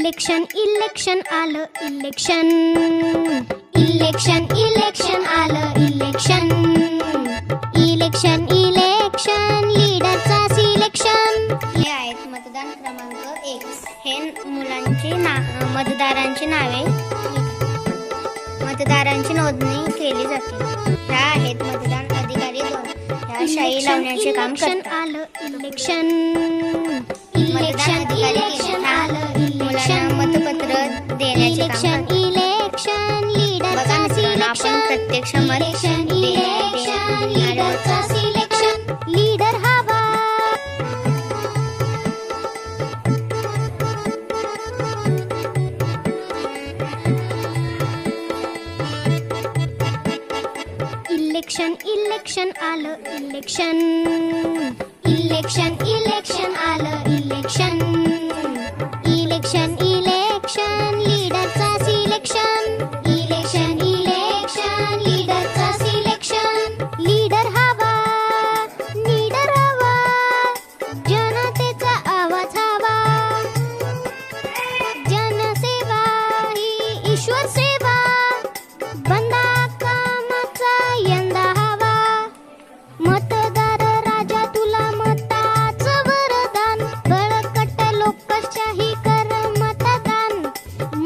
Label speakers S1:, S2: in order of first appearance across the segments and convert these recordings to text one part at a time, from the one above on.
S1: Election election आलं election election election आलं election election election लीडरचा सिलेक्शन.
S2: हे आहेत मतदान क्रमांक 1. हे मुलांची मतदारांची नावे मतदारांची नोंदणी केली जाते. ह्या आहेत मतदान अधिकारी 2. ह्या शाई लावण्याचे काम करतात.
S1: आलं इलेक्शन
S2: मतदान अधिकारी
S1: आलं
S2: मुलांना मतपत्र देण्याचे काम
S1: इलेक्शन
S2: करतात.
S1: इलेक्शन लीडरचा
S2: बघा मित्रांनो, आपण
S1: सिलेक्शन
S2: प्रत्यक्ष
S1: इलेक्शन इलेक्शन लीडरचा सिलेक्शन. लीडर हवा इलेक्शन इलेक्शन आलं इलेक्शन इलेक्शन इलेक्शन आलं इलेक्शन इलेक्शन इलेक्शन लीडरचा सिलेक्शन इलेक्शन इलेक्शन लीडरचा सिलेक्शन. लीडर हवा जनतेचा आवाज हवा. जनसेवा ही ईश्वर सेवा. बंदा कामाचा यंदा हवा. मतदार राजा तुला मताचं वरदान. बळकट लोकशाही कर मतदान.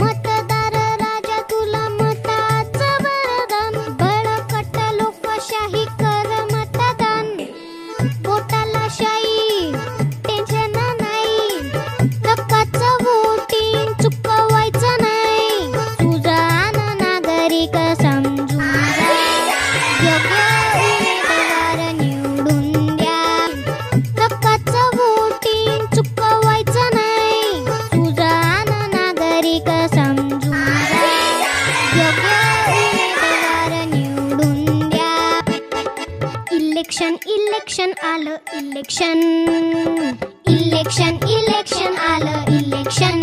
S1: मतदार राजा तुला मताचं वरदान. बळकट लोकशाही कर मतदान. पोटाला शाई टेन्शन नाही. हक्काचं वोटिंग चुकवायचं नाही. सुजाण नागरिक समजून जा. योग्य उमेदवार निवडून द्या. हक्काचं वोटिंग चुकवायचं नाही. सुजाण नागरिक समजून जा. योग्य उमेदवार निवडून द्या. इलेक्शन इलेक्शन आलं इलेक्शन इलेक्शन इलेक्शन आलं इलेक्शन